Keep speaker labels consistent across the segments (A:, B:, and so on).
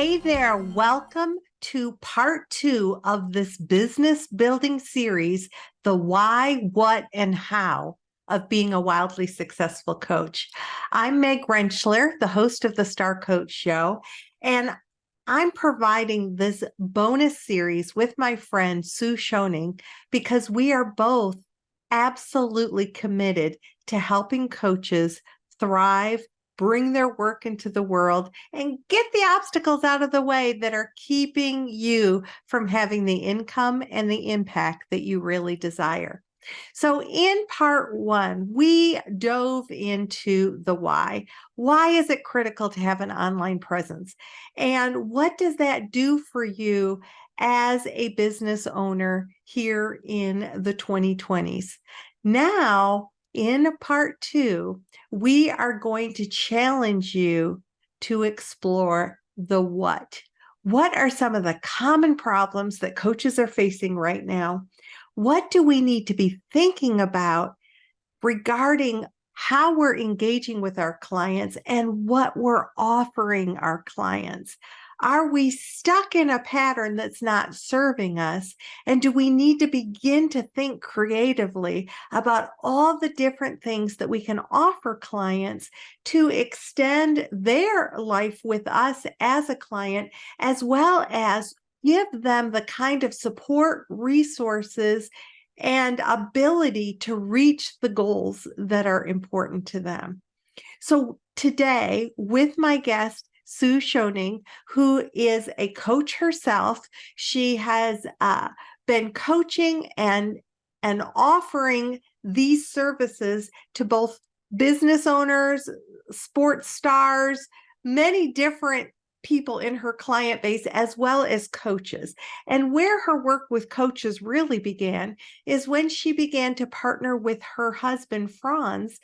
A: Hey there, welcome to part 2 of this business building series, The Why, What, and How of Being a Wildly Successful Coach. I'm Meg Rentschler, the host of the Star Coach Show, and I'm providing this bonus series with my friend Sue Schöning because we are both absolutely committed to helping coaches thrive, bring their work into the world, and get the obstacles out of the way that are keeping you from having the income and the impact that you really desire. So in part 1, we dove into the why. Why is it critical to have an online presence? And what does that do for you as a business owner here in the 2020s? Now, in part 2, we are going to challenge you to explore the what. What are some of the common problems that coaches are facing right now? What do we need to be thinking about regarding how we're engaging with our clients and what we're offering our clients? Are we stuck in a pattern that's not serving us? And do we need to begin to think creatively about all the different things that we can offer clients to extend their life with us as a client, as well as give them the kind of support, resources, and ability to reach the goals that are important to them? So today, with my guest, Sue Schöning, who is a coach herself, she has been coaching and offering these services to both business owners, sports stars, many different people in her client base, as well as coaches. And where her work with coaches really began is when she began to partner with her husband, Franz,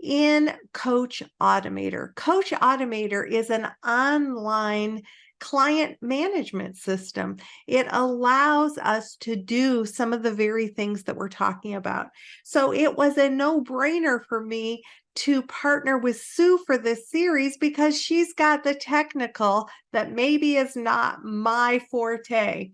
A: in Coach Automator. Coach Automator is an online client management system. It allows us to do some of the very things that we're talking about. So it was a no-brainer for me to partner with Sue for this series because she's got the technical that maybe is not my forte,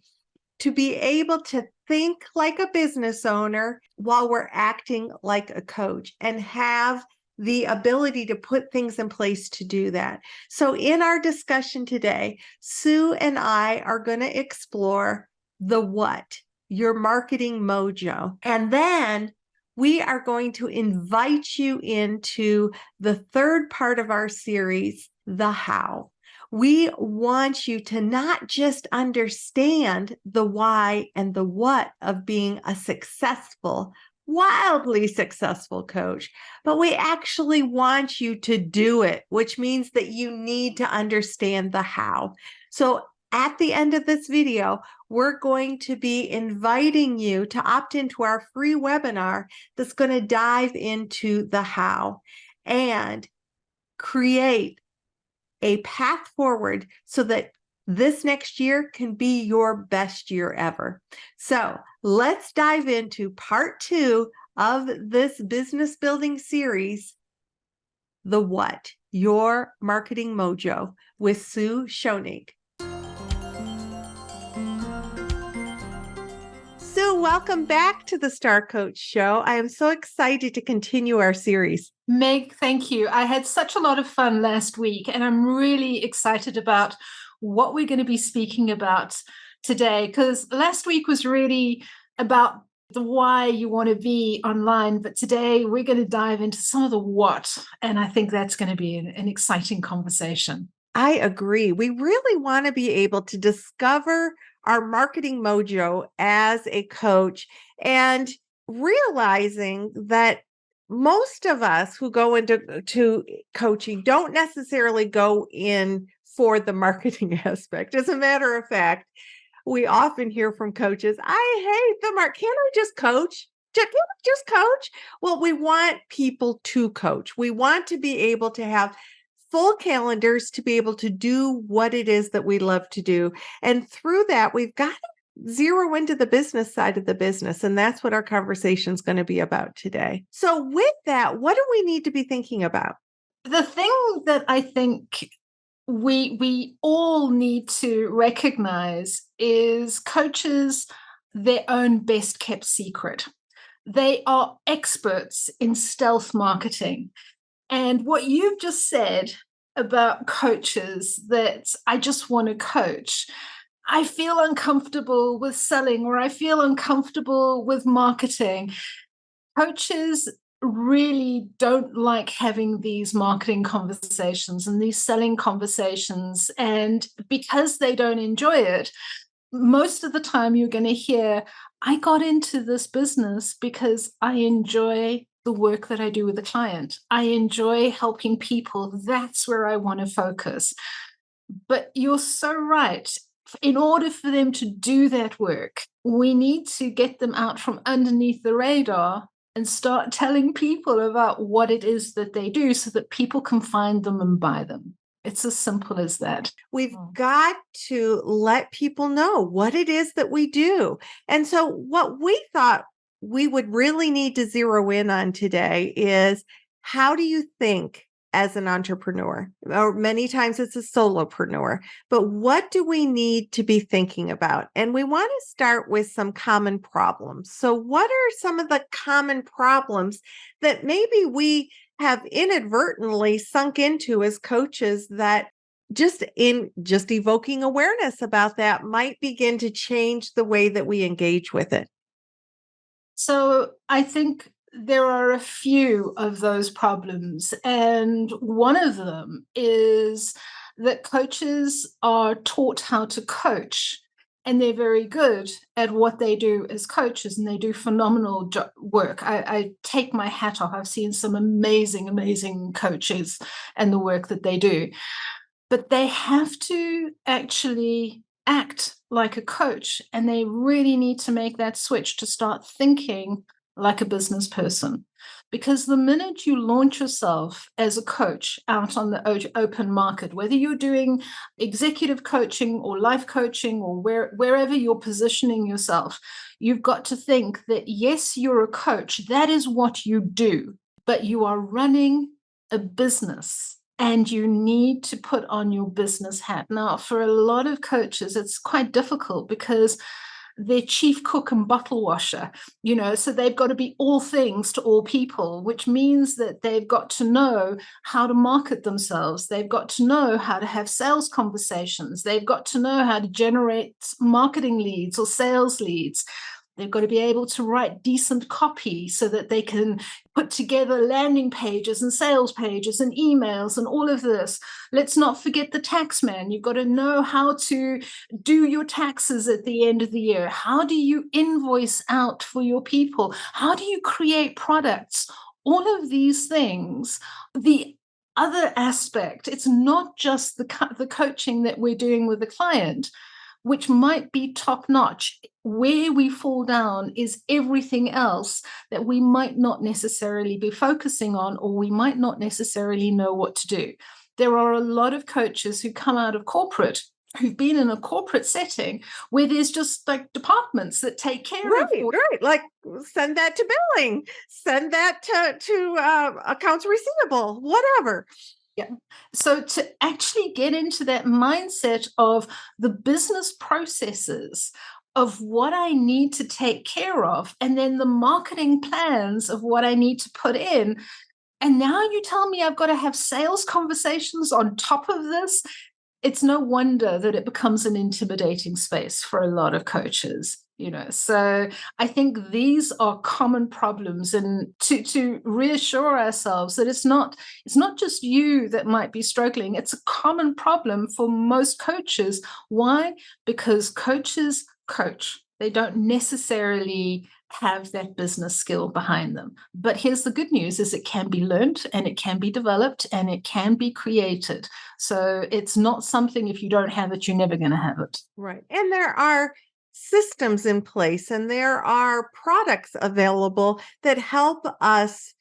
A: to be able to think like a business owner while we're acting like a coach and have the ability to put things in place to do that. So in our discussion today, Sue and I are going to explore the what, your marketing mojo. And then we are going to invite you into the third part of our series, the how. We want you to not just understand the why and the what of being a successful, wildly successful coach, but we actually want you to do it, which means that you need to understand the how. So at the end of this video, we're going to be inviting you to opt into our free webinar that's going to dive into the how and create a path forward so that this next year can be your best year ever. So let's dive into part 2 of this business building series, The What, Your Marketing Mojo, with Sue Schöning. Sue, welcome back to the Star Coach Show. I am so excited to continue our series.
B: Meg, thank you. I had such a lot of fun last week, and I'm really excited about what we're going to be speaking about today, because last week was really about the why you want to be online, but today we're going to dive into some of the what, and I think that's going to be an exciting conversation.
A: I agree. We really want to be able to discover our marketing mojo as a coach and realizing that most of us who go into coaching don't necessarily go in for the marketing aspect. As a matter of fact, we often hear from coaches, I hate the market. Can't I just coach? Can't I just coach? Well, we want people to coach. We want to be able to have full calendars to be able to do what it is that we love to do. And through that, we've got to zero into the business side of the business. And that's what our conversation is going to be about today. So with that, what do we need to be thinking about?
B: The thing that I think we all need to recognize is coaches their own best kept secret. They are experts in stealth marketing. And what you've just said about coaches that I just want to coach, I feel uncomfortable with selling or I feel uncomfortable with marketing. Coaches really don't like having these marketing conversations and these selling conversations. And because they don't enjoy it, most of the time you're going to hear, I got into this business because I enjoy the work that I do with the client. I enjoy helping people. That's where I want to focus. But you're so right. In order for them to do that work, we need to get them out from underneath the radar and start telling people about what it is that they do so that people can find them and buy them. It's as simple as that.
A: We've got to let people know what it is that we do. And so what we thought we would really need to zero in on today is, how do you think as an entrepreneur? Or many times it's a solopreneur, but what do we need to be thinking about? And we want to start with some common problems. So what are some of the common problems that maybe we have inadvertently sunk into as coaches, that just evoking awareness about that might begin to change the way that we engage with it?
B: So I think there are a few of those problems. And one of them is that coaches are taught how to coach, and they're very good at what they do as coaches, and they do phenomenal work. I take my hat off. I've seen some amazing, amazing coaches and the work that they do. But they have to actually act like a coach, and they really need to make that switch to start thinking like a business person. Because the minute you launch yourself as a coach out on the open market, whether you're doing executive coaching or life coaching or wherever you're positioning yourself, you've got to think that, yes, you're a coach. That is what you do, but you are running a business. And you need to put on your business hat. Now, for a lot of coaches, it's quite difficult because they're chief cook and bottle washer, so they've got to be all things to all people, which means that they've got to know how to market themselves. They've got to know how to have sales conversations. They've got to know how to generate marketing leads or sales leads. They've got to be able to write decent copy so that they can put together landing pages and sales pages and emails and all of this. Let's not forget the tax man. You've got to know how to do your taxes at the end of the year. How do you invoice out for your people? How do you create products? All of these things. The other aspect, it's not just the coaching that we're doing with the client, which might be top notch. Where we fall down is everything else that we might not necessarily be focusing on, or we might not necessarily know what to do. There are a lot of coaches who come out of corporate, who've been in a corporate setting where there's just like departments that take care of.
A: Right. Like, send that to billing, send that to accounts receivable, whatever.
B: Yeah. So to actually get into that mindset of the business processes of what I need to take care of, and then the marketing plans of what I need to put in. And now you tell me I've got to have sales conversations on top of this. It's no wonder that it becomes an intimidating space for a lot of coaches. So I think these are common problems, and to reassure ourselves that it's not just you that might be struggling. It's a common problem for most coaches. Why? Because coaches coach. They don't necessarily have that business skill behind them. But here's the good news is it can be learned, and it can be developed, and it can be created. So it's not something, if you don't have it, you're never going to have it.
A: Right. And there are systems in place, and there are products available that help us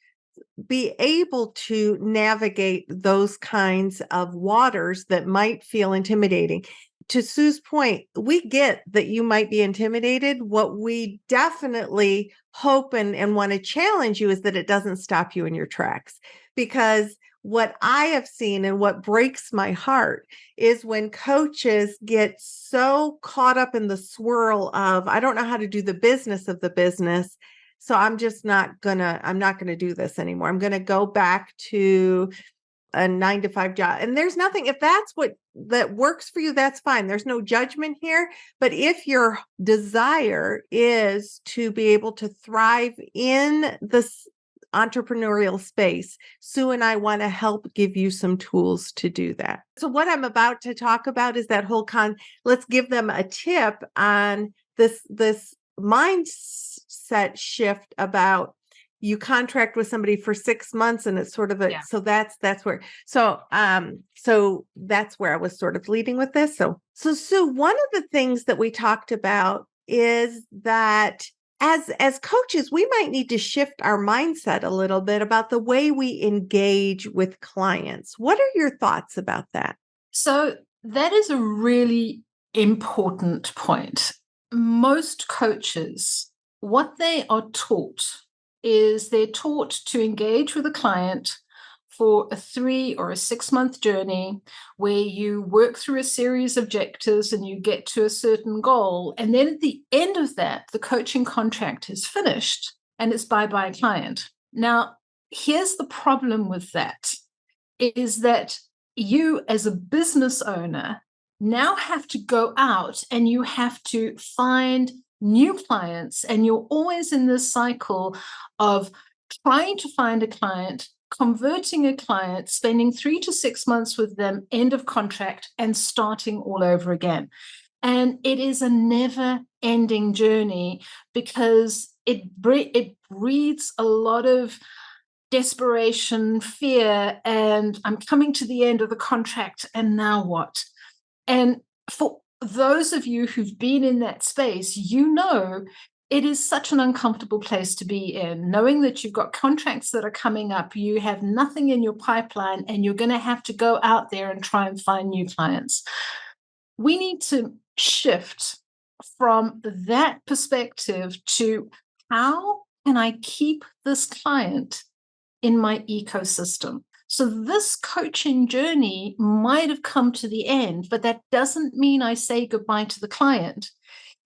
A: be able to navigate those kinds of waters that might feel intimidating. To Sue's point, we get that you might be intimidated. What we definitely hope and want to challenge you is that it doesn't stop you in your tracks, because what I have seen and what breaks my heart is when coaches get so caught up in the swirl of, I don't know how to do the business of the business. So I'm not going to do this anymore. I'm going to go back to a 9-to-5 job. And there's nothing, if that's what that works for you, that's fine. There's no judgment here. But if your desire is to be able to thrive in this entrepreneurial space, Sue and I want to help give you some tools to do that. So what I'm about to talk about is that whole let's give them a tip on this mindset shift about you contract with somebody for 6 months and it's sort of so that's where that's where I was sort of leading with this. So Sue, one of the things that we talked about is that as coaches, we might need to shift our mindset a little bit about the way we engage with clients. What are your thoughts about that?
B: So that is a really important point. Most coaches, what they are taught is they're taught to engage with a client for a 3 or a 6 month journey where you work through a series of objectives and you get to a certain goal. And then at the end of that, the coaching contract is finished and it's bye-bye client. Now, here's the problem with that, is that you as a business owner now have to go out and you have to find new clients, and you're always in this cycle of trying to find a client, converting a client, spending 3 to 6 months with them, end of contract, and starting all over again. And it is a never-ending journey because it breeds a lot of desperation, fear, and I'm coming to the end of the contract, and now what? And for those of you who've been in that space, you know it is such an uncomfortable place to be in, knowing that you've got contracts that are coming up, you have nothing in your pipeline, and you're going to have to go out there and try and find new clients. We need to shift from that perspective to how can I keep this client in my ecosystem? So this coaching journey might have come to the end, but that doesn't mean I say goodbye to the client.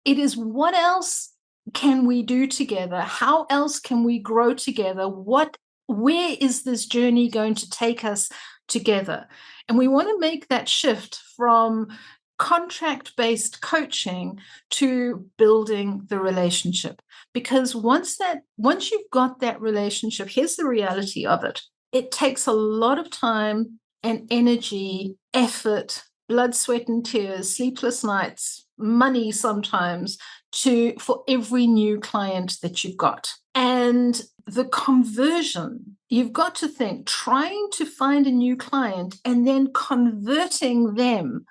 B: It is, what else can we do together? How else can we grow together? Where is this journey going to take us together? And we want to make that shift from contract-based coaching to building the relationship. Because once you've got that relationship, here's the reality of it. It takes a lot of time and energy, effort, blood, sweat, and tears, sleepless nights, money sometimes, for every new client that you've got. And the conversion, you've got to think, trying to find a new client and then converting them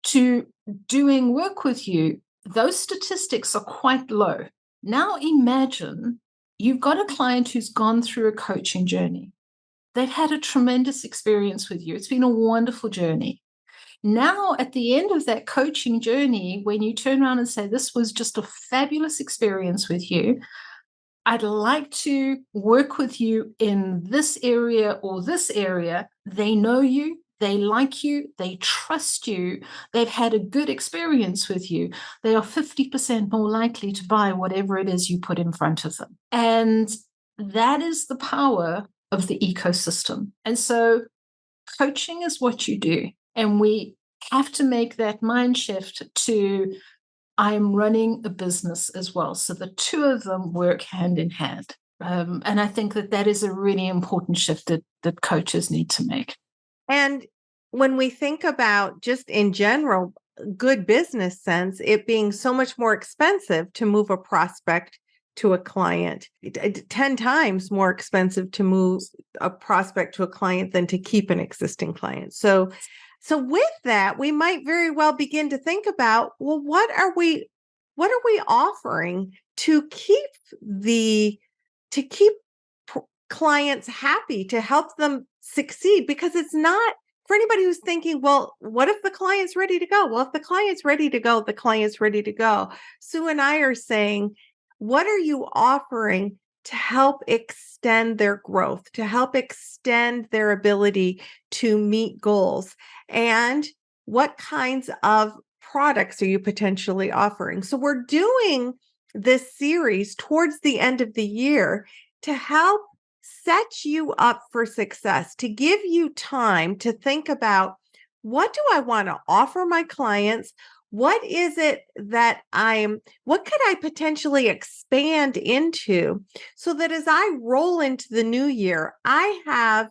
B: to doing work with you, those statistics are quite low. Now imagine you've got a client who's gone through a coaching journey. They've had a tremendous experience with you. It's been a wonderful journey. Now, at the end of that coaching journey, when you turn around and say, this was just a fabulous experience with you, I'd like to work with you in this area or this area. They know you, they like you, they trust you, they've had a good experience with you. They are 50% more likely to buy whatever it is you put in front of them. And that is the power of the ecosystem. And so coaching is what you do. And we have to make that mind shift to, I'm running a business as well. So the two of them work hand in hand. And I think that is a really important shift that coaches need to make.
A: And when we think about just in general, good business sense, it being so much more expensive to move a prospect to a client, 10 times more expensive to move a prospect to a client than to keep an existing client. So with that, we might very well begin to think about, well, what are we offering to keep clients happy, to help them succeed? Because it's not for anybody who's thinking, well, what if the client's ready to go? Well, if the client's ready to go, the client's ready to go. Sue and I are saying, what are you offering to help extend their growth, to help extend their ability to meet goals? And what kinds of products are you potentially offering? So we're doing this series towards the end of the year to help set you up for success, to give you time to think about, what do I want to offer my clients? What is it that what could I potentially expand into, so that as I roll into the new year, I have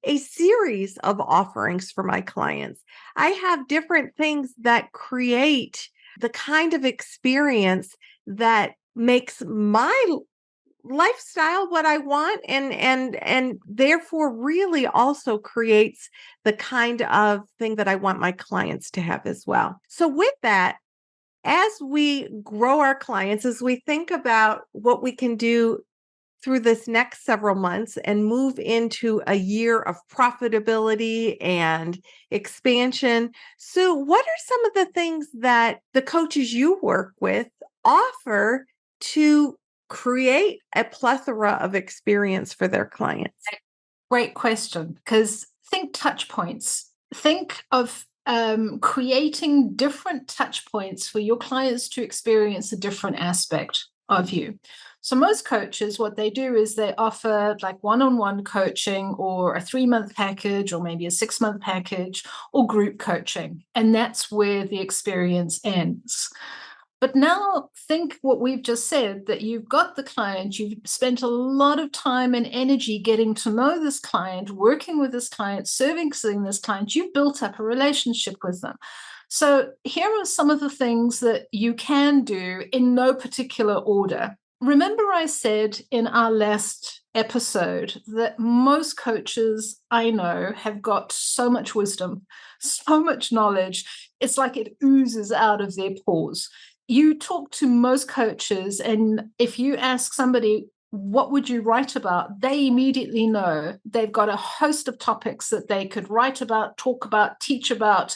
A: a series of offerings for my clients. I have different things that create the kind of experience that makes my lifestyle what I want, and therefore really also creates the kind of thing that I want my clients to have as well. So with that, as we grow our clients, as we think about what we can do through this next several months and move into a year of profitability and expansion, so what are some of the things that the coaches you work with offer to create a plethora of experience for their clients?
B: Great question, because think touch points. Think of creating different touch points for your clients to experience a different aspect of you. So most coaches, what they do is they offer like one-on-one coaching, or a 3-month package, or maybe a 6-month package, or group coaching. And that's where the experience ends. But now think what we've just said, that you've got the client, you've spent a lot of time and energy getting to know this client, working with this client, servicing this client. You've built up a relationship with them. So here are some of the things that you can do in no particular order. Remember, I said in our last episode that most coaches I know have got so much wisdom, so much knowledge. It's like it oozes out of their pores. You talk to most coaches, and if you ask somebody, what would you write about? They immediately know they've got a host of topics that they could write about, talk about, teach about,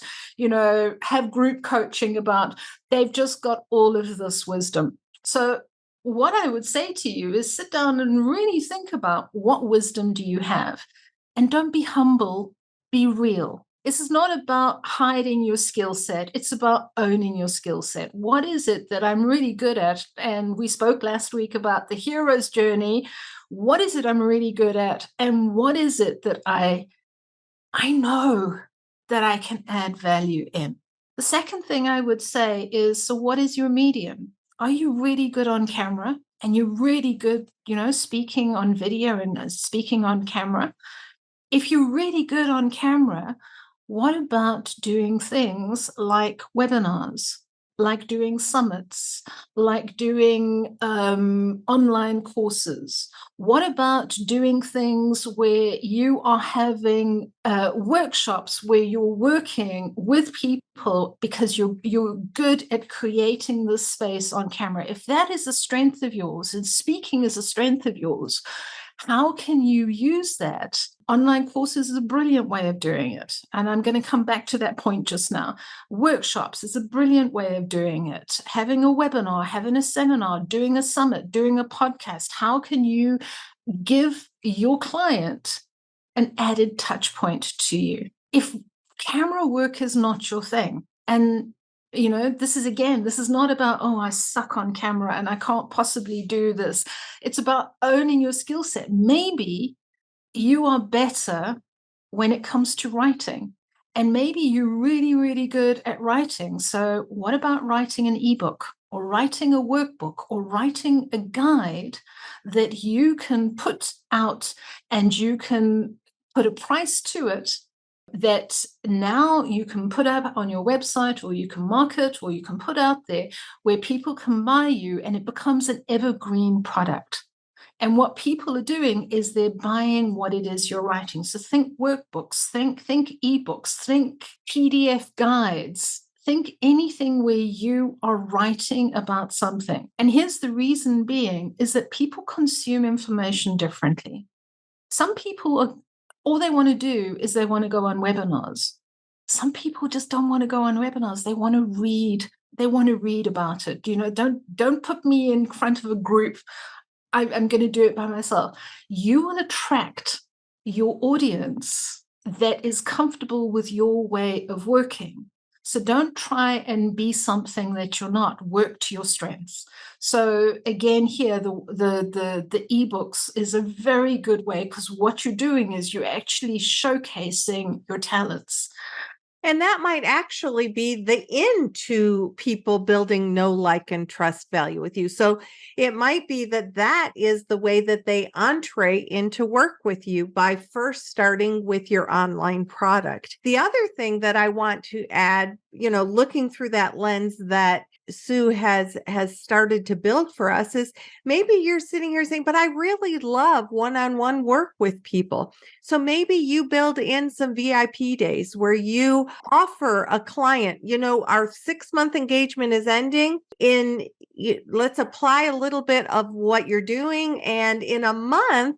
B: have group coaching about. They've just got all of this wisdom. So what I would say to you is sit down and really think about, what wisdom do you have? And don't be humble, be real. This is not about hiding your skill set. It's about owning your skill set. What is it that I'm really good at? And we spoke last week about the hero's journey. What is it I'm really good at? And what is it that I know that I can add value in? The second thing I would say is, so what is your medium? Are you really good on camera? And you're really good, speaking on video and speaking on camera? If you're really good on camera, what about doing things like webinars, like doing summits, like doing online courses? What about doing things where you are having workshops where you're working with people because you're good at creating this space on camera? If that is a strength of yours and speaking is a strength of yours, how can you use that? Online courses is a brilliant way of doing it. And I'm going to come back to that point just now. Workshops is a brilliant way of doing it. Having a webinar, having a seminar, doing a summit, doing a podcast. How can you give your client an added touch point to you? If camera work is not your thing, and this is not about, oh, I suck on camera and I can't possibly do this. It's about owning your skill set. Maybe you are better when it comes to writing, and maybe you're really, really good at writing. So what about writing an ebook, or writing a workbook, or writing a guide that you can put out, and you can put a price to it, that now you can put up on your website, or you can market, or you can put out there where people can buy you, and it becomes an evergreen product. And what people are doing is they're buying what it is you're writing. So think workbooks, think ebooks, think PDF guides, think anything where you are writing about something. And here's the reason being, is that people consume information differently. Some people all they want to do is they want to go on webinars. Some people just don't want to go on webinars. They want to read. They want to read about it. Don't put me in front of a group I'm going to do it by myself. You will attract your audience that is comfortable with your way of working. So don't try and be something that you're not. Work to your strengths. So again, here the ebooks is a very good way, because what you're doing is you're actually showcasing your talents.
A: And that might actually be the end to people building know, like, and trust value with you. So it might be that that is the way that they entree into work with you, by first starting with your online product. The other thing that I want to add, looking through that lens that Sue has started to build for us, is maybe you're sitting here saying, but I really love one-on-one work with people. So maybe you build in some VIP days where you offer a client, our 6-month engagement is ending let's apply a little bit of what you're doing. And in a month,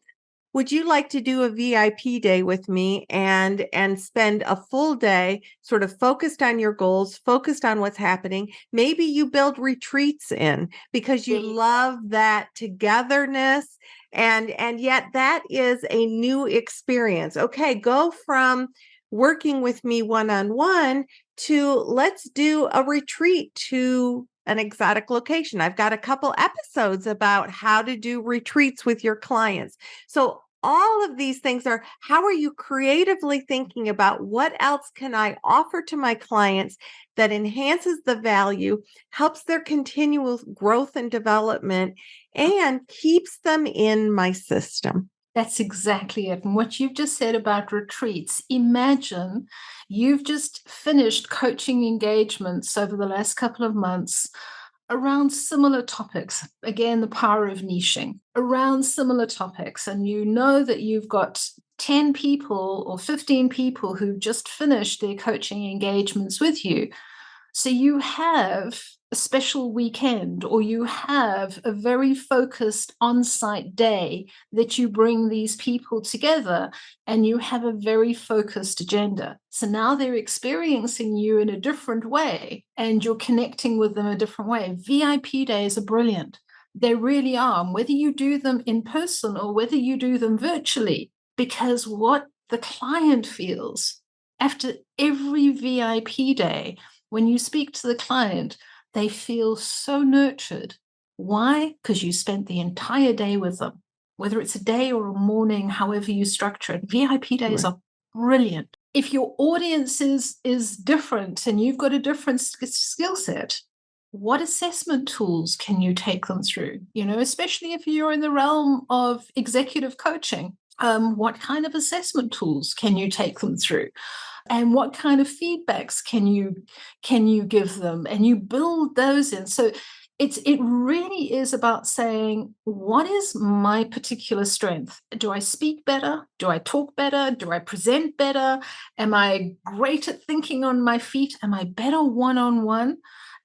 A: would you like to do a VIP day with me and spend a full day sort of focused on your goals, focused on what's happening? Maybe you build retreats in because you love that togetherness. And yet that is a new experience. Okay, go from working with me one-on-one to let's do a retreat to an exotic location. I've got a couple episodes about how to do retreats with your clients. So all of these things are, how are you creatively thinking about what else can I offer to my clients that enhances the value, helps their continual growth and development, and keeps them in my system?
B: That's exactly it. And what you've just said about retreats, imagine you've just finished coaching engagements over the last couple of months around similar topics. Again, the power of niching around similar topics. And you know that you've got 10 people or 15 people who've just finished their coaching engagements with you. So you have a special weekend, or you have a very focused on-site day that you bring these people together, and you have a very focused agenda. So now they're experiencing you in a different way, and you're connecting with them a different way. VIP days are brilliant. They really are, whether you do them in person or whether you do them virtually, because what the client feels after every VIP day, when you speak to the client, they feel so nurtured. Why? Because you spent the entire day with them, whether it's a day or a morning, however you structure it. VIP days are brilliant. If your audience is different and you've got a different skill set, what assessment tools can you take them through? Especially if you're in the realm of executive coaching, what kind of assessment tools can you take them through? And what kind of feedbacks can you give them? And you build those in. So it really is about saying, what is my particular strength? Do I speak better? Do I talk better? Do I present better? Am I great at thinking on my feet? Am I better one-on-one?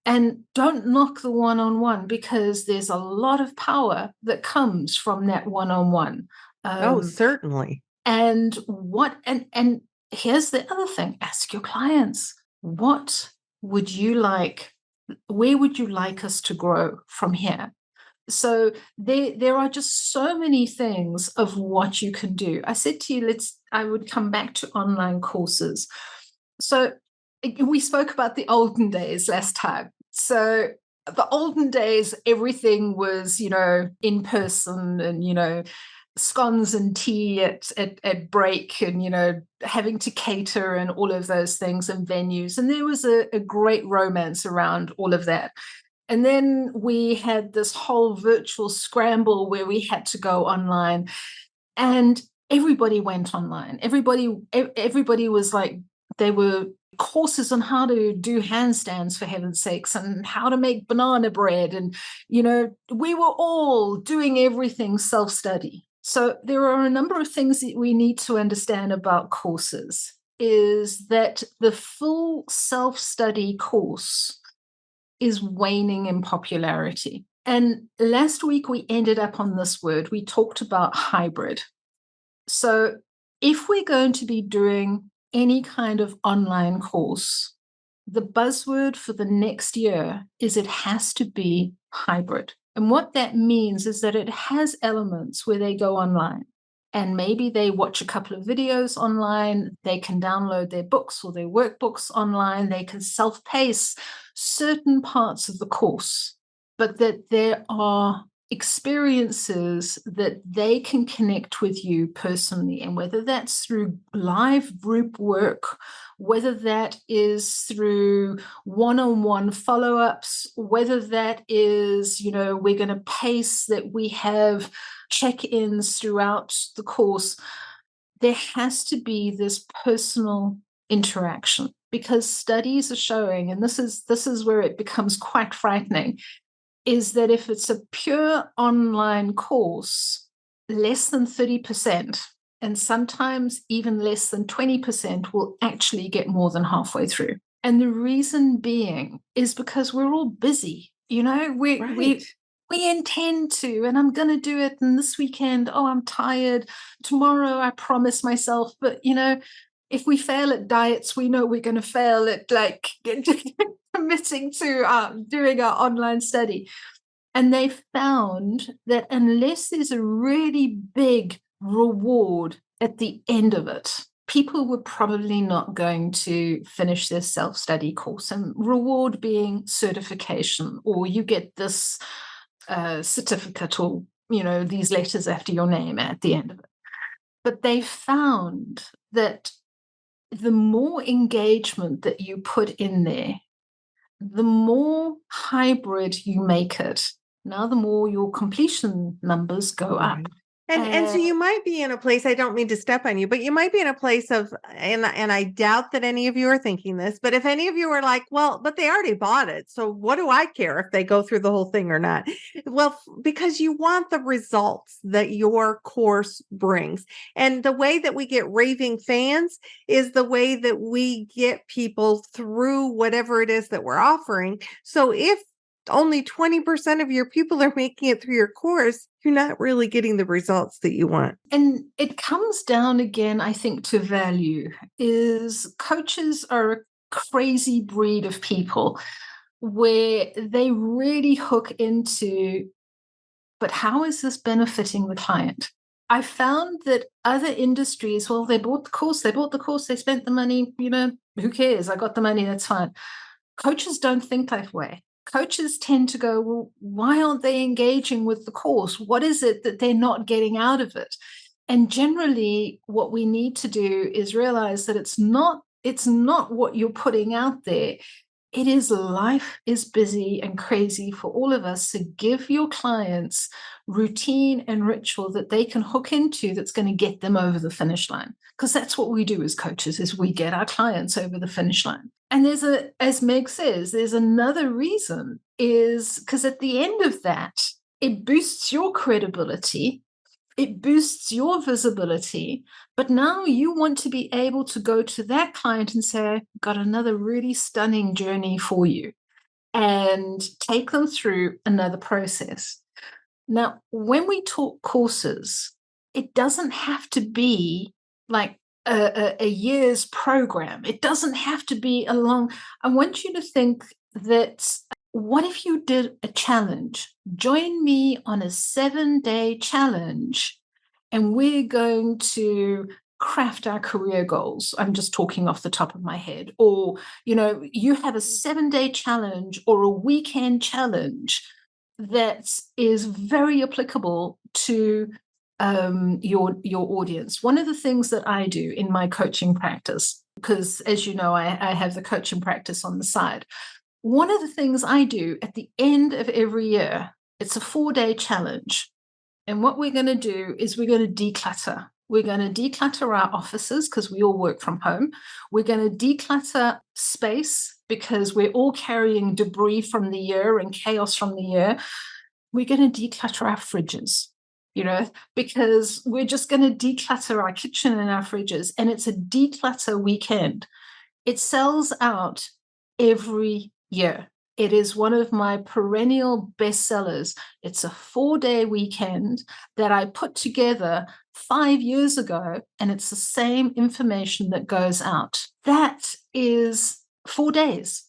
B: And don't knock the one-on-one, because there's a lot of power that comes from that one-on-one.
A: Oh, certainly.
B: And here's the other thing: ask your clients, what would you like? Where would you like us to grow from here? So there are just so many things of what you can do. I said to you, I would come back to online courses. So we spoke about the olden days last time. So the olden days, everything was, in person, and, scones and tea at break, and having to cater and all of those things, and venues, and there was a great romance around all of that. And then we had this whole virtual scramble where we had to go online, and everybody went online. Everybody was like, they were courses on how to do handstands, for heaven's sakes, and how to make banana bread, and we were all doing everything self-study. So there are a number of things that we need to understand about courses, is that the full self-study course is waning in popularity. And last week we ended up on this word. We talked about hybrid. So if we're going to be doing any kind of online course, the buzzword for the next year is it has to be hybrid. And what that means is that it has elements where they go online and maybe they watch a couple of videos online, they can download their books or their workbooks online, they can self-pace certain parts of the course, but that there are experiences that they can connect with you personally. And whether that's through live group work, whether that is through one-on-one follow-ups, whether that is, we're going to pace that we have check-ins throughout the course, there has to be this personal interaction, because studies are showing, and this is where it becomes quite frightening, is that if it's a pure online course, less than 30%, and sometimes even less than 20% will actually get more than halfway through. And the reason being is because we're all busy. We intend to, and I'm going to do it. And this weekend, oh, I'm tired. Tomorrow, I promise myself. But, if we fail at diets, we know we're going to fail at committing to doing our online study. And they found that unless there's a really big reward at the end of it, people were probably not going to finish their self-study course. And reward being certification, or you get this certificate, or, these letters after your name at the end of it. But they found that the more engagement that you put in there, the more hybrid you make it, now the more your completion numbers go up.
A: And so you might be in a place, I don't mean to step on you, but you might be in a place of, and I doubt that any of you are thinking this, but if any of you are like, well, but they already bought it, so what do I care if they go through the whole thing or not? Well, because you want the results that your course brings. And the way that we get raving fans is the way that we get people through whatever it is that we're offering. So if only 20% of your people are making it through your course, you're not really getting the results that you want.
B: And it comes down again, I think, to value. Is coaches are a crazy breed of people where they really hook into, but how is this benefiting the client? I found that other industries, well, they bought the course, they spent the money, who cares? I got the money, that's fine. Coaches don't think that way. Coaches tend to go, well, why aren't they engaging with the course? What is it that they're not getting out of it? And generally, what we need to do is realize that it's not what you're putting out there. It is, life is busy and crazy for all of us. So give your clients routine and ritual that they can hook into that's going to get them over the finish line. Because that's what we do as coaches, is we get our clients over the finish line. And as Meg says, there's another reason, is because at the end of that, it boosts your credibility, it boosts your visibility, but now you want to be able to go to that client and say, I've got another really stunning journey for you, and take them through another process. Now, when we talk courses, it doesn't have to be like a year's program. It doesn't have to be a long. I want you to think that, what if you did a challenge? Join me on a 7-day challenge, and we're going to craft our career goals. I'm just talking off the top of my head. Or, you have a 7-day challenge or a weekend challenge that is very applicable to your audience. One of the things that I do in my coaching practice, because as you know, I have the coaching practice on the side. One of the things I do at the end of every year, it's a 4-day challenge. And what we're going to do is we're going to declutter. We're going to declutter our offices because we all work from home. We're going to declutter space because we're all carrying debris from the year and chaos from the year. We're going to declutter our fridges, because we're just going to declutter our kitchen and our fridges. And it's a declutter weekend. It sells out every year. It is one of my perennial bestsellers. It's a 4-day weekend that I put together 5 years ago, and it's the same information that goes out. That is 4 days.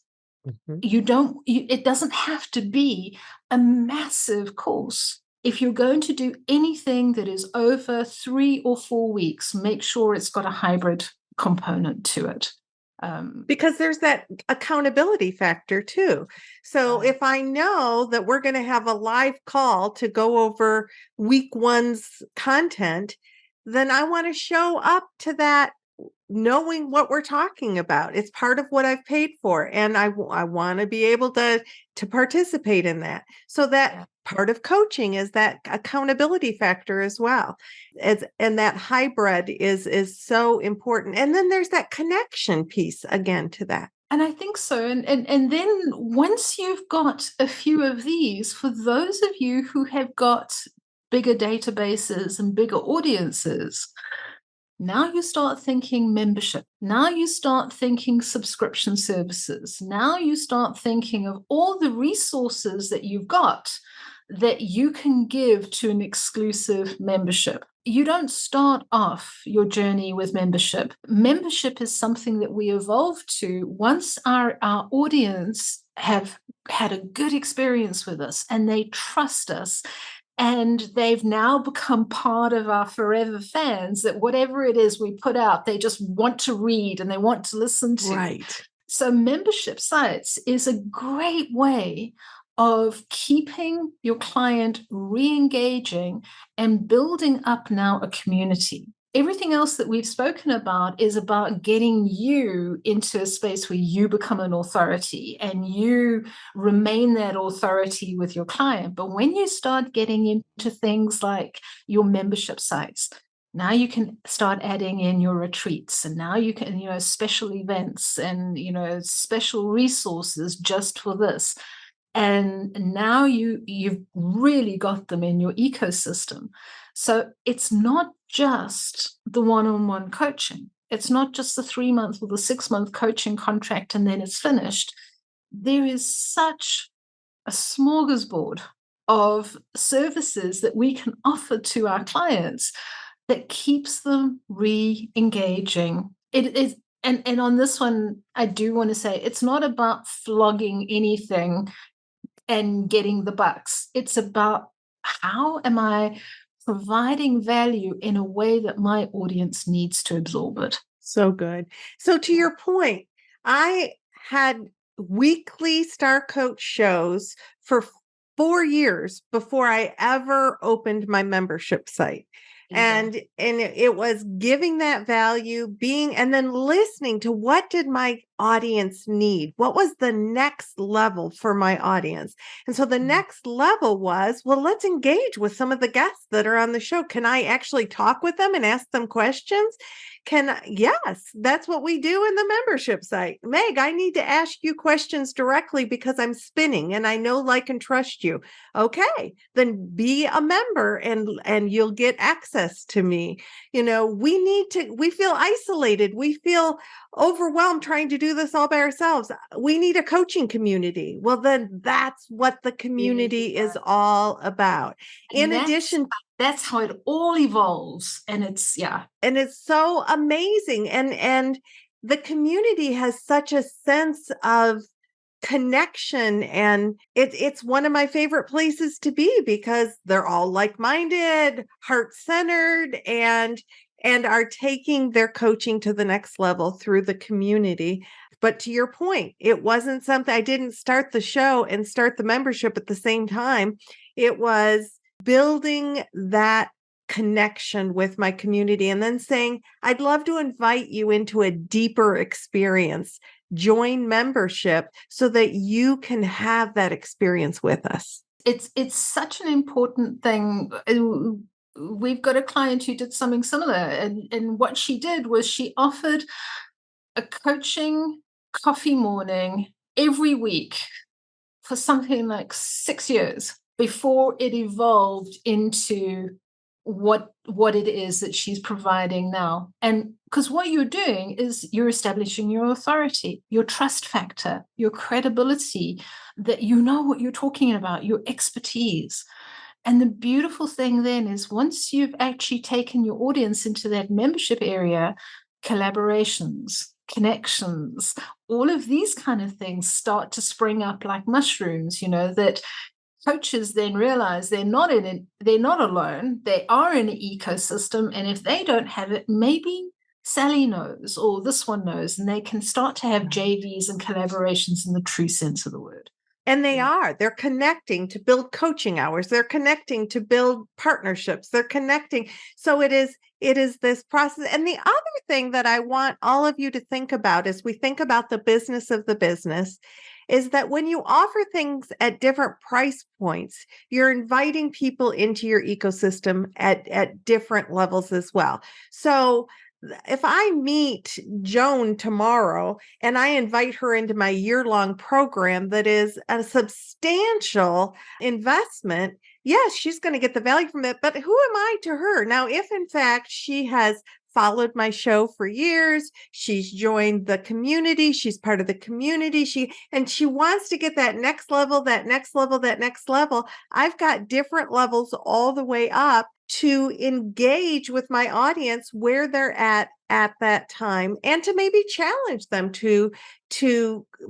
A: Mhm.
B: It doesn't have to be a massive course. If you're going to do anything that is over 3 or 4 weeks, make sure it's got a hybrid component to it.
A: Because there's that accountability factor too. So
B: Right.
A: if I know that we're going to have a live call to go over week one's content, then I want to show up to that knowing what we're talking about. It's part of what I've paid for, and I want to be able to participate in that. So that
B: Yeah.
A: part of coaching is that accountability factor as well. And that hybrid is so important. And then there's that connection piece again to that.
B: And I think so. And then once you've got a few of these, for those of you who have got bigger databases and bigger audiences, now you start thinking membership. Now you start thinking subscription services. Now you start thinking of all the resources that you've got that you can give to an exclusive membership. You don't start off your journey with membership. Membership is something that we evolve to once our audience have had a good experience with us and they trust us and they've now become part of our forever fans, that whatever it is we put out, they just want to read and they want to listen to.
A: Right.
B: So membership sites is a great way of keeping your client re-engaging and building up now a community. Everything else that we've spoken about is about getting you into a space where you become an authority and you remain that authority with your client. But when you start getting into things like your membership sites, now you can start adding in your retreats, and now you can, special events and, special resources just for this. And now you've really got them in your ecosystem. So it's not just the one-on-one coaching. It's not just the 3-month or the 6-month coaching contract and then it's finished. There is such a smorgasbord of services that we can offer to our clients that keeps them re-engaging. It is, and on this one, I do want to say it's not about flogging anything and getting the bucks. It's about how am I providing value in a way that my audience needs to absorb it.
A: So good. So to your point, I had weekly Star Coach shows for 4 years before I ever opened my membership site. And it was giving that value, being, and then listening to what did my audience need? What was the next level for my audience? And so the next level was, well, let's engage with some of the guests that are on the show. Can I actually talk with them and ask them questions? Yes, that's what we do in the membership site. Meg, I need to ask you questions directly because I'm spinning and I know, like, and trust you. Okay, then be a member and you'll get access to me. We feel isolated. We feel overwhelmed trying to do this all by ourselves. We need a coaching community. Well, then that's what the community is all about.
B: In addition, that's how it all evolves. And
A: it's so amazing. And the community has such a sense of connection, and it's one of my favorite places to be because they're all like-minded, heart-centered, and are taking their coaching to the next level through the community. But to your point, it wasn't something, I didn't start the show and start the membership at the same time. It was building that connection with my community and then saying, I'd love to invite you into a deeper experience. Join membership so that you can have that experience with us.
B: It's such an important thing. We've got a client who did something similar, and what she did was she offered a coaching coffee morning every week for something like 6 years before it evolved into what it is that she's providing now. And because what you're doing is you're establishing your authority, your trust factor, your credibility, that you know what you're talking about, your expertise. And the beautiful thing then is once you've actually taken your audience into that membership area, collaborations, connections, all of these kind of things start to spring up like mushrooms, that coaches then realize they're not alone. They are in an ecosystem. And if they don't have it, maybe Sally knows, or this one knows, and they can start to have JVs and collaborations in the true sense of the word.
A: And they're connecting to build coaching hours. They're connecting to build partnerships. They're connecting. So it is this process. And the other thing that I want all of you to think about as we think about the business of the business is that when you offer things at different price points, you're inviting people into your ecosystem at different levels as well. So if I meet Joan tomorrow and I invite her into my year-long program that is a substantial investment, yes, she's going to get the value from it. But who am I to her? Now, if in fact she has followed my show for years, she's joined the community, she's part of the community, she wants to get that next level, I've got different levels all the way up to engage with my audience where they're at that time, and to maybe challenge them to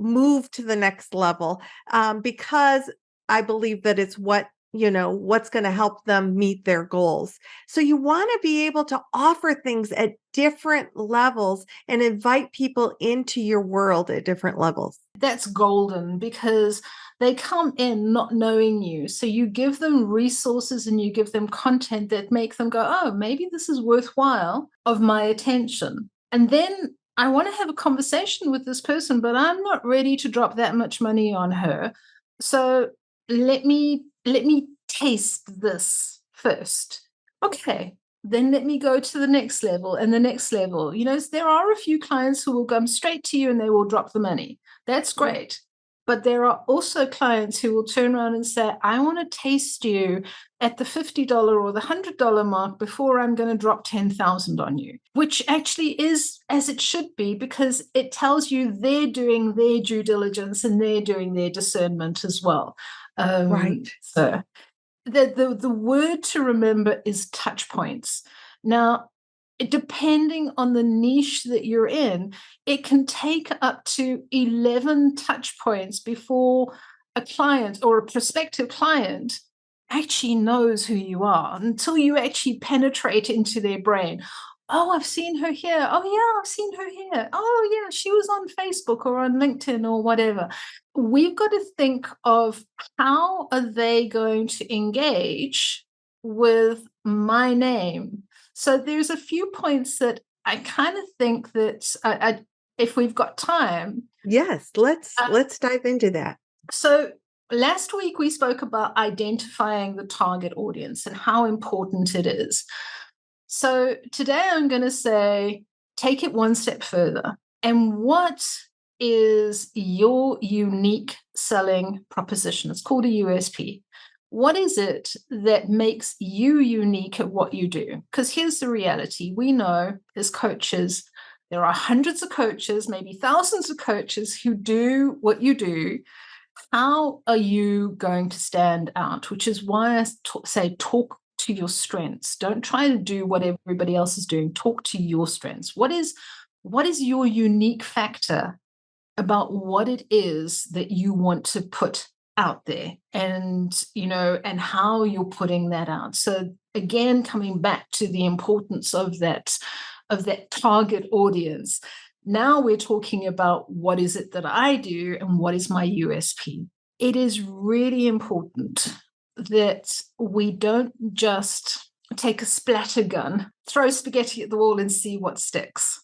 A: move to the next level, because I believe that it's what's going to help them meet their goals. So you want to be able to offer things at different levels and invite people into your world at different levels.
B: That's golden, because they come in not knowing you. So you give them resources and you give them content that make them go, oh, maybe this is worthwhile of my attention. And then I want to have a conversation with this person, but I'm not ready to drop that much money on her. So let me taste this first. Okay, then let me go to the next level and the next level. There are a few clients who will come straight to you and they will drop the money. That's great. But there are also clients who will turn around and say, I want to taste you at the $50 or the $100 mark before I'm going to drop 10,000 on you, which actually is as it should be, because it tells you they're doing their due diligence and they're doing their discernment as well.
A: Right.
B: So the word to remember is touch points. Now, depending on the niche that you're in, it can take up to 11 touch points before a client or a prospective client actually knows who you are, until you actually penetrate into their brain. Oh, I've seen her here. Oh, yeah, I've seen her here. Oh, yeah, she was on Facebook or on LinkedIn or whatever. We've got to think of, how are they going to engage with my name? So there's a few points that I kind of think that if we've got time.
A: Yes, let's dive into that.
B: So last week we spoke about identifying the target audience and how important it is. So today I'm going to say, take it one step further. And what is your unique selling proposition? It's called a USP. What is it that makes you unique at what you do? Because here's the reality. We know as coaches, there are hundreds of coaches, maybe thousands of coaches who do what you do. How are you going to stand out? Which is why I say talk to your strengths. Don't try to do what everybody else is doing. Talk to your strengths. What is your unique factor about what it is that you want to put out there, and and how you're putting that out? So again, coming back to the importance of that target audience. Now we're talking about, what is it that I do and what is my USP? It is really important that we don't just take a splatter gun, throw spaghetti at the wall and see what sticks.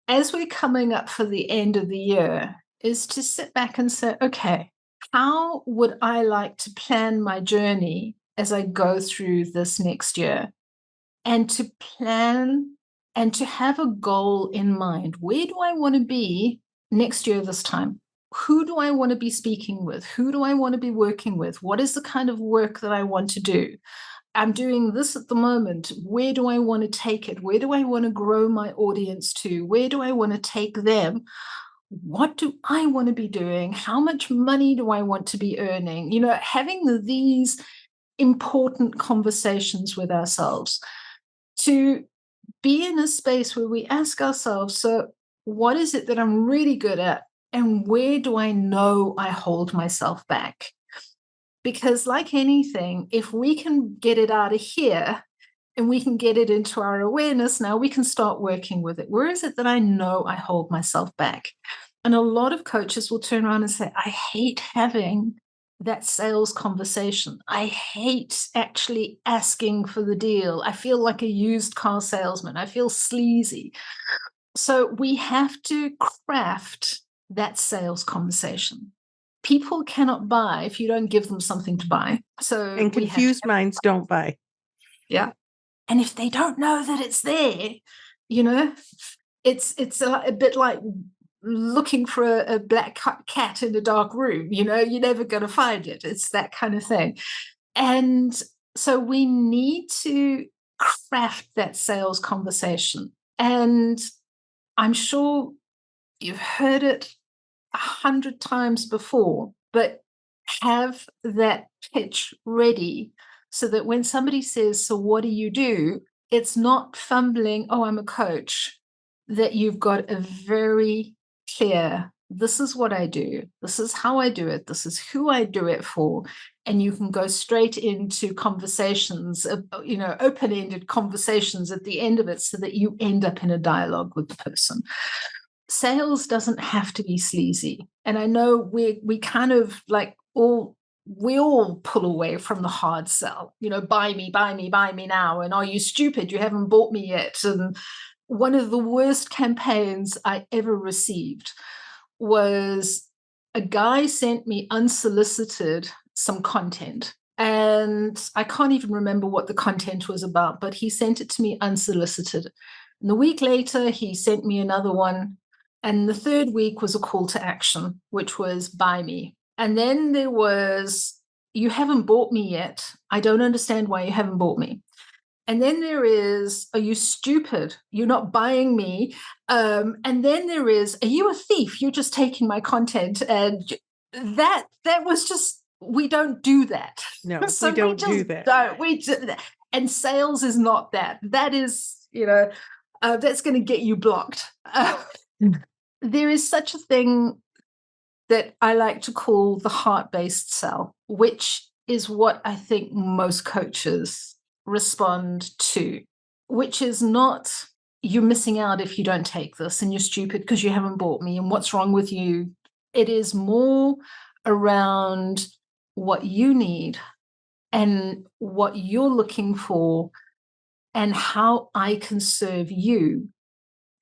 B: As we're coming up for the end of the year, is to sit back and say, okay, how would I like to plan my journey as I go through this next year? And to plan and to have a goal in mind. Where do I want to be next year this time? Who do I want to be speaking with? Who do I want to be working with? What is the kind of work that I want to do? I'm doing this at the moment. Where do I want to take it? Where do I want to grow my audience to? Where do I want to take them? What do I want to be doing? How much money do I want to be earning? Having these important conversations with ourselves, to be in a space where we ask ourselves, so what is it that I'm really good at? And where do I know I hold myself back? Because like anything, if we can get it out of here and we can get it into our awareness, now we can start working with it. Where is it that I know I hold myself back? And a lot of coaches will turn around and say, I hate having that sales conversation. I hate actually asking for the deal. I feel like a used car salesman. I feel sleazy. So we have to craft that sales conversation. People cannot buy if you don't give them something to buy. So
A: And confused minds don't buy.
B: Yeah. And if they don't know that it's there, you know, it's a bit like looking for a black cat in a dark room. You know, you're never going to find it. It's that kind of thing. And so we need to craft that sales conversation. And I'm sure you've heard it 100 times before, but have that pitch ready so that when somebody says, so what do you do? It's not fumbling, oh, I'm a coach, that you've got a very clear, this is what I do, this is how I do it, this is who I do it for. And you can go straight into conversations, open-ended conversations at the end of it so that you end up in a dialogue with the person. Sales doesn't have to be sleazy. And I know we kind of like we all pull away from the hard sell, buy me now. And are you stupid? You haven't bought me yet. And one of the worst campaigns I ever received was a guy sent me unsolicited some content. And I can't even remember what the content was about, but he sent it to me unsolicited. And the week later, he sent me another one. And the third week was a call to action, which was buy me. And then there was, you haven't bought me yet. I don't understand why you haven't bought me. And then there is, are you stupid? You're not buying me. And then there is, are you a thief? You're just taking my content. And that was just, we don't do that.
A: No, so we don't do that.
B: And sales is not that. That is, that's going to get you blocked. There is such a thing that I like to call the heart-based sell, which is what I think most coaches respond to, which is not, you're missing out if you don't take this and you're stupid because you haven't bought me and what's wrong with you. It is more around what you need and what you're looking for and how I can serve you,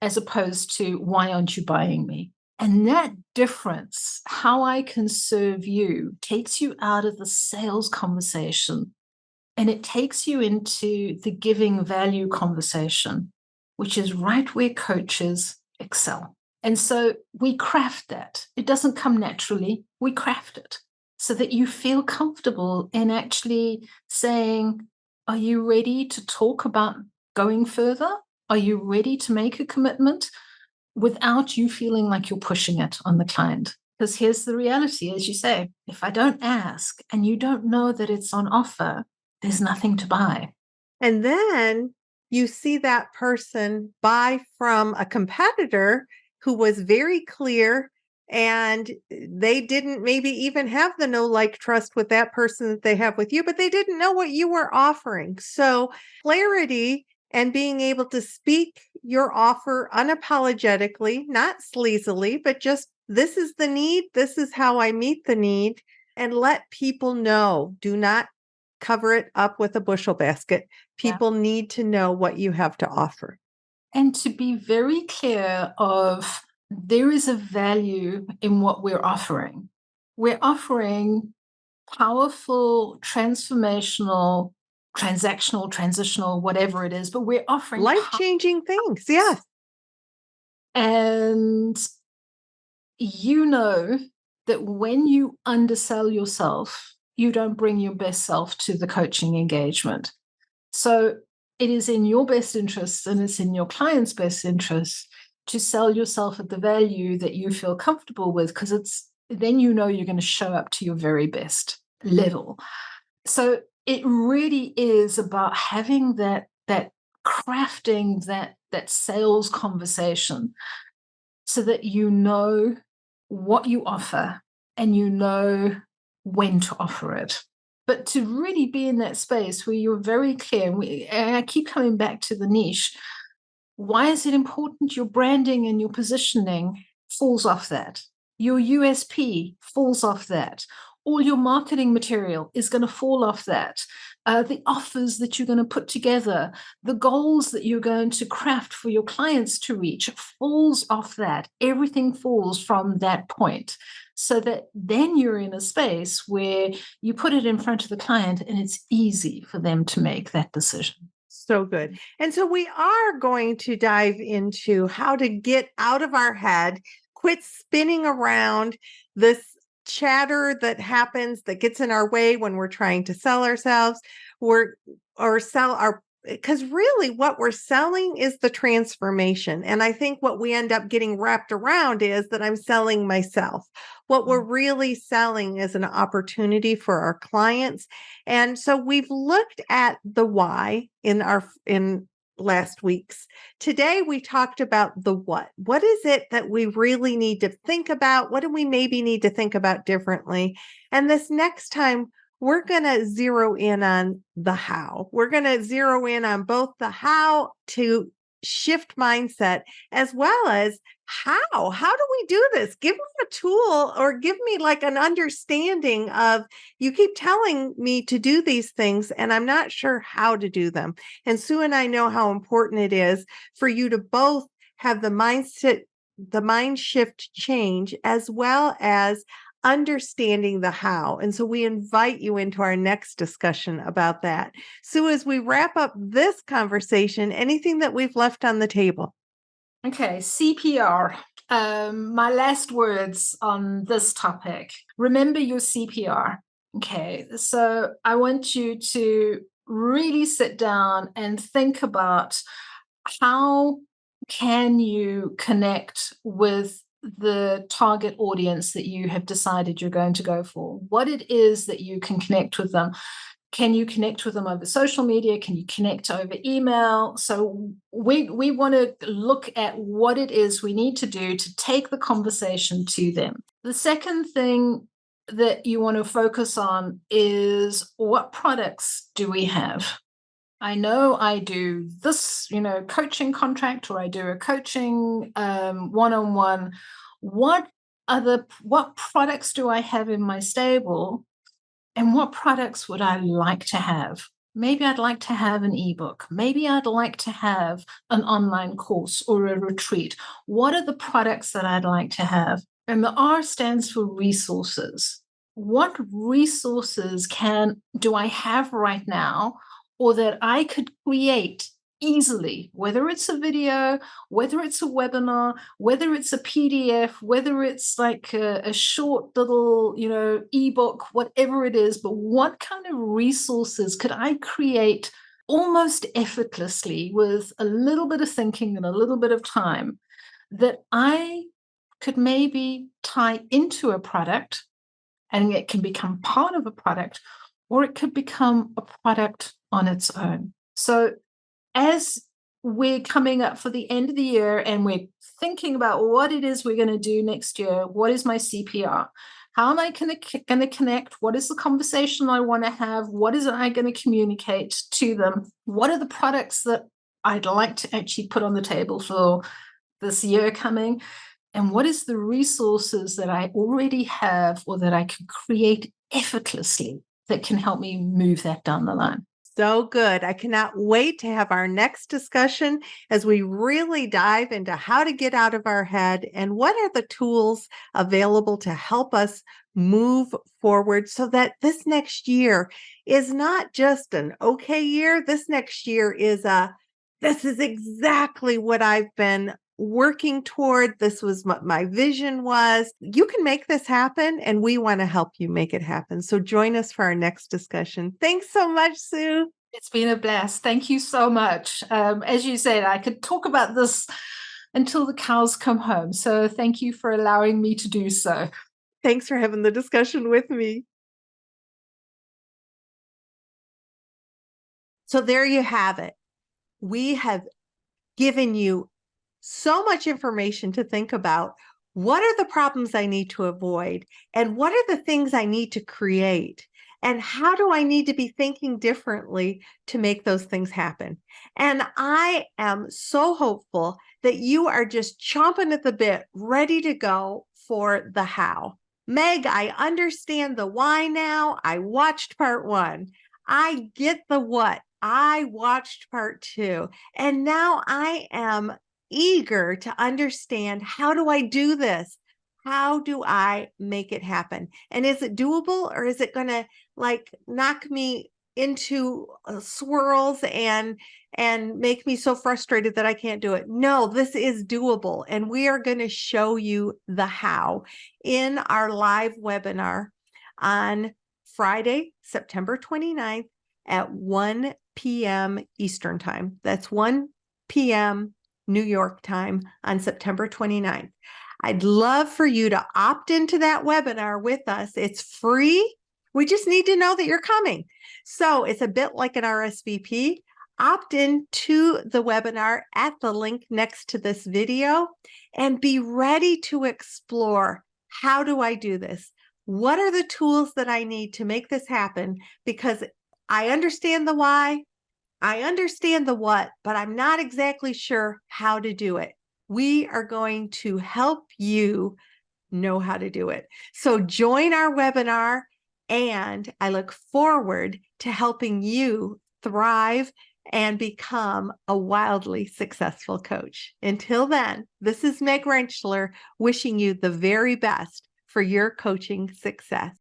B: as opposed to why aren't you buying me? And that difference, how I can serve you, takes you out of the sales conversation and it takes you into the giving value conversation, which is right where coaches excel. And so we craft that. It doesn't come naturally. We craft it so that you feel comfortable in actually saying, are you ready to talk about going further? Are you ready to make a commitment without you feeling like you're pushing it on the client? Because here's the reality, as you say, if I don't ask and you don't know that it's on offer, there's nothing to buy.
A: And then you see that person buy from a competitor who was very clear and they didn't maybe even have the know, like, trust with that person that they have with you, but they didn't know what you were offering. So clarity and being able to speak your offer unapologetically, not sleazily, but just this is the need, this is how I meet the need, and let people know. Do not cover it up with a bushel basket. People need to know what you have to offer.
B: And to be very clear of, there is a value in what we're offering. We're offering powerful, transformational, transactional, transitional, whatever it is, but we're offering
A: life-changing things. Yes.
B: And you know that when you undersell yourself, you don't bring your best self to the coaching engagement. So it is in your best interest and it's in your client's best interest to sell yourself at the value that you feel comfortable with, because then you know you're going to show up to your very best level. So it really is about having that crafting that sales conversation so that you know what you offer and you know when to offer it. But to really be in that space where you're very clear, and I keep coming back to the niche, why is it important? Your branding and your positioning falls off that. Your USP falls off that. All your marketing material is going to fall off that. The offers that you're going to put together, the goals that you're going to craft for your clients to reach falls off that. Everything falls from that point. So that then you're in a space where you put it in front of the client and it's easy for them to make that decision.
A: So good. And so we are going to dive into how to get out of our head, quit spinning around this chatter that happens that gets in our way when we're trying to sell ourselves or sell our, because really what we're selling is the transformation. And I think what we end up getting wrapped around is that I'm selling myself. What we're really selling is an opportunity for our clients. And so we've looked at the why in last week's. Today we talked about the what. What is it that we really need to think about? What do we maybe need to think about differently? And this next time we're going to zero in on the how. We're going to zero in on both the how to shift mindset as well as how. How do we do this? Give me a tool or give me like an understanding of, you keep telling me to do these things and I'm not sure how to do them. And Sue and I know how important it is for you to both have the mindset, the mind shift change, as well as understanding the how. And so we invite you into our next discussion about that. So as we wrap up this conversation, anything that we've left on the table?
B: Okay, CPR. My last words on this topic. Remember your CPR. Okay, so I want you to really sit down and think about how can you connect with the target audience that you have decided you're going to go for, what it is that you can connect with them. Can you connect with them over social media? Can you connect over email? So we want to look at what it is we need to do to take the conversation to them. The second thing that you want to focus on is, what products do we have? I know I do this, coaching contract, or I do a coaching one-on-one. What products do I have in my stable? And what products would I like to have? Maybe I'd like to have an ebook. Maybe I'd like to have an online course or a retreat. What are the products that I'd like to have? And the R stands for resources. What resources do I have right now, or that I could create easily, whether it's a video, whether it's a webinar, whether it's a PDF, whether it's like a short little, ebook, whatever it is, but what kind of resources could I create almost effortlessly with a little bit of thinking and a little bit of time that I could maybe tie into a product, and it can become part of a product, or it could become a product on its own. So as we're coming up for the end of the year and we're thinking about what it is we're going to do next year, what is my CPR? How am I going to connect? What is the conversation I want to have? What is I going to communicate to them? What are the products that I'd like to actually put on the table for this year coming? And what is the resources that I already have or that I can create effortlessly that can help me move that down the line?
A: So good. I cannot wait to have our next discussion as we really dive into how to get out of our head and what are the tools available to help us move forward so that this next year is not just an okay year. This next year is this is exactly what I've been working toward. This was what my vision was. You can make this happen, and we want to help you make it happen. So join us for our next discussion. Thanks so much, Sue.
B: It's been a blast. Thank you so much. As you said, I could talk about this until the cows come home. So thank you for allowing me to do so.
A: Thanks for having the discussion with me. So there you have it. We have given you so much information to think about. What are the problems I need to avoid? And what are the things I need to create? And how do I need to be thinking differently to make those things happen? And I am so hopeful that you are just chomping at the bit, ready to go for the how. Meg, I understand the why now. I watched part 1. I get the what. I watched part 2. And now I am eager to understand, how do I do this? How do I make it happen? And is it doable, or is it going to like knock me into swirls and make me so frustrated that I can't do it? No, this is doable. And we are going to show you the how in our live webinar on Friday, September 29th at 1 p.m. Eastern Time. That's 1 p.m. New York time on September 29th. I'd love for you to opt into that webinar with us. It's free. We just need to know that you're coming. So it's a bit like an RSVP. Opt into the webinar at the link next to this video and be ready to explore, how do I do this? What are the tools that I need to make this happen? Because I understand the why, I understand the what, but I'm not exactly sure how to do it. We are going to help you know how to do it. So join our webinar, and I look forward to helping you thrive and become a wildly successful coach. Until then, this is Meg Rentschler wishing you the very best for your coaching success.